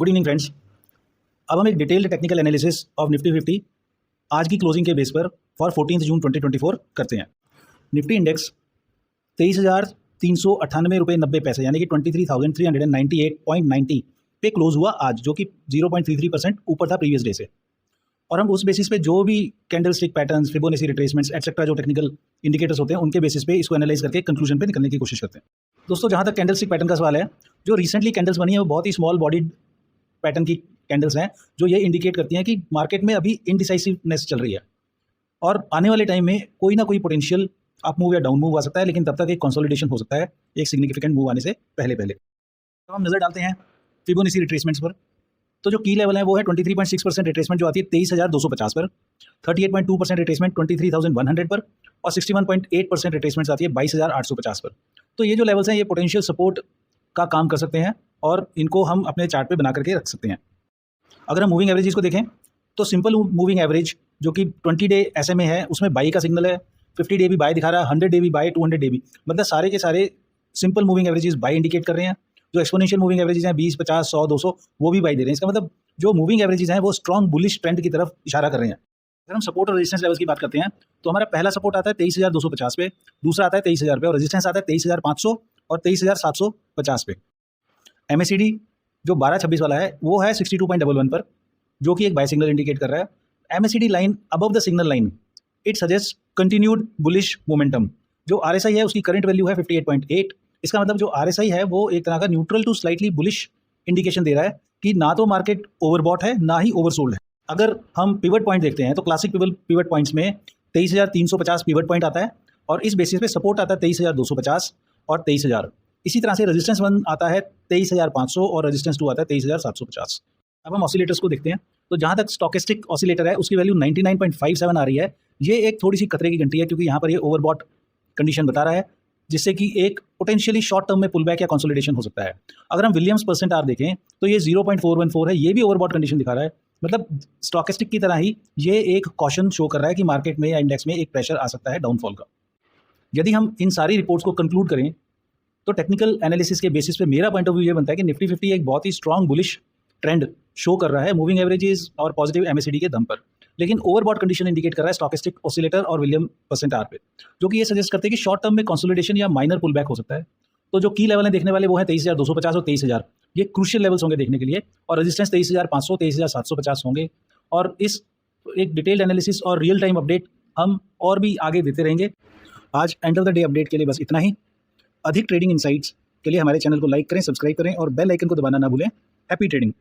Good evening friends. अब हम एक detailed technical analysis of Nifty 50 आज की क्लोजिंग के बेस पर फॉर 14 जून 2024 करते हैं। निफ्टी इंडेक्स 23,398.90 यानी कि 23,398.90 पे क्लोज हुआ आज, जो कि 0.33% ऊपर था प्रीवियस डे से। और हम उस बेसिस पे जो भी candle stick patterns, Fibonacci retracements etcetera जो टेक्निकल इंडिकेटर्स होते हैं उनके बेसिस पे इसको एनालाइज करके कंक्लूजन पे निकलने की कोशिश करते हैं। दोस्तों, जहाँ तक कैंडल स्टिक पैटर्न का सवाल है, जो रिसेंटली कैंडल्स बनी है वो बहुत ही स्मॉल बॉडीड पैटर्न की कैंडल्स हैं, जो ये इंडिकेट करती हैं कि मार्केट में अभी इनडिसाइसिवनेस चल रही है और आने वाले टाइम में कोई ना कोई पोटेंशियल अप मूव या डाउन मूव आ सकता है, लेकिन तब तक एक कंसोलिडेशन हो सकता है एक सिग्निफिकेंट मूव आने से पहले। तो हम नज़र डालते हैं फिबोनाची रिट्रेसमेंट्स पर। तो जो की लेवल है वो है 23.6% रिट्रेसमेंट जो आती है 23,250 पर, 38.2% रिट्रेसमेंट 23,100 पर और 61.8% रिट्रेसमेंट्स आती है 22,850 पर। तो ये जो लेवल्स हैं ये पोटेंशियल सपोर्ट का काम कर सकते हैं और इनको हम अपने चार्ट पे बना करके रख सकते हैं। अगर हम मूविंग एवरेजेस को देखें तो सिंपल मूविंग एवरेज जो कि 20 डे SMA है उसमें बाई का सिग्नल है, 50 डे भी बाई दिखा रहा है, 100 डे भी बाई, 200 डे भी, मतलब सारे के सारे simple moving averages by indicate कर रहे हैं। जो एक्सपोनेंशियल मूविंग एवरेजेस हैं 20, 50, 100, 200 वो भी बाई दे रहे हैं। इसका मतलब जो मूविंग एवरेजेस हैं वो स्ट्रॉन्ग बुलिश ट्रेंड की तरफ इशारा कर रहे हैं। अगर हम सपोर्ट और रेजिस्टेंस लेवल्स की बात करते हैं तो हमारा पहला सपोर्ट आता है 23,250 पे, दूसरा आता है 23,000 पे और रेजिस्टेंस आता है 23,500 और 23,750 पे। MACD जो 12-26 वाला है वो है 62.11 पर, जो कि एक बाय सिग्नल इंडिकेट कर रहा है। MACD line above the signal line it suggest continued bullish momentum. जो RSI है उसकी करंट वैल्यू है 58.8। इसका मतलब जो RSI है वो एक तरह का neutral to slightly bullish indication दे रहा है कि ना तो मार्केट ओवरबॉट है ना ही ओवरसोल्ड है। अगर हम पिवट पॉइंट देखते हैं तो क्लासिक पिवट पॉइंट्स में 23,350 पिवट पॉइंट आता है और इस बेसिस पे सपोर्ट आता है 23,250 और 23,000। इसी तरह से रेजिस्टेंस 1 आता है 23,500 और रेजिस्टेंस 2 आता है 23,750। अब हम ऑसिलेटर्स को देखते हैं तो जहाँ तक स्टॉकेस्टिक ऑसिलेटर है उसकी वैल्यू 99.57 आ रही है। ये एक थोड़ी सी खतरे की घंटी है क्योंकि यहाँ पर ये ओवरबॉट कंडीशन बता रहा है, जिससे कि एक पोटेंशियली शॉर्ट टर्म में पुलबैक या कंसोलिडेशन हो सकता है। अगर हम विलियम्स परसेंट आर देखें तो ये 0.414 है, ये भी ओवरबॉट कंडीशन दिखा रहा है। मतलब स्टॉकेस्टिक की तरह ही ये एक कॉशन शो कर रहा है कि मार्केट में या इंडेक्स में एक प्रेशर आ सकता है डाउनफॉल का। यदि हम इन सारी रिपोर्ट्स को कंक्लूड करें तो टेक्निकल एनालिसिस के बेसिस पे मेरा पॉइंट ऑफ व्यू ये बनता है कि निफ्टी 50 एक बहुत ही स्ट्रॉन्ग बुलिश ट्रेंड शो कर रहा है मूविंग एवरेजेस और पॉजिटिव MACD के दम पर, लेकिन ओवरबॉट कंडीशन इंडिकेट कर रहा है स्टॉकेस्टिक ऑसिलेटर और विलियम परसेंट आर पे, जो कि ये सजेस्ट करते हैं कि शॉर्ट टर्म में कंसोलिडेशन या माइनर पुल बैक हो सकता है। तो जो की लेवल है देखने वाले वो है 23,250 और 23,000। ये क्रूशियल लेवल्स होंगे देखने के लिए और रेजिस्टेंस 23,500, 23,750 होंगे। और इस एक डिटेल्ड एनालिसिस और रियल टाइम अपडेट हम और भी आगे देते रहेंगे। आज end of the day update के लिए बस इतना ही। अधिक ट्रेडिंग इनसाइट्स के लिए हमारे चैनल को लाइक करें, सब्सक्राइब करें और बेल आइकन को दबाना ना भूलें। Happy trading.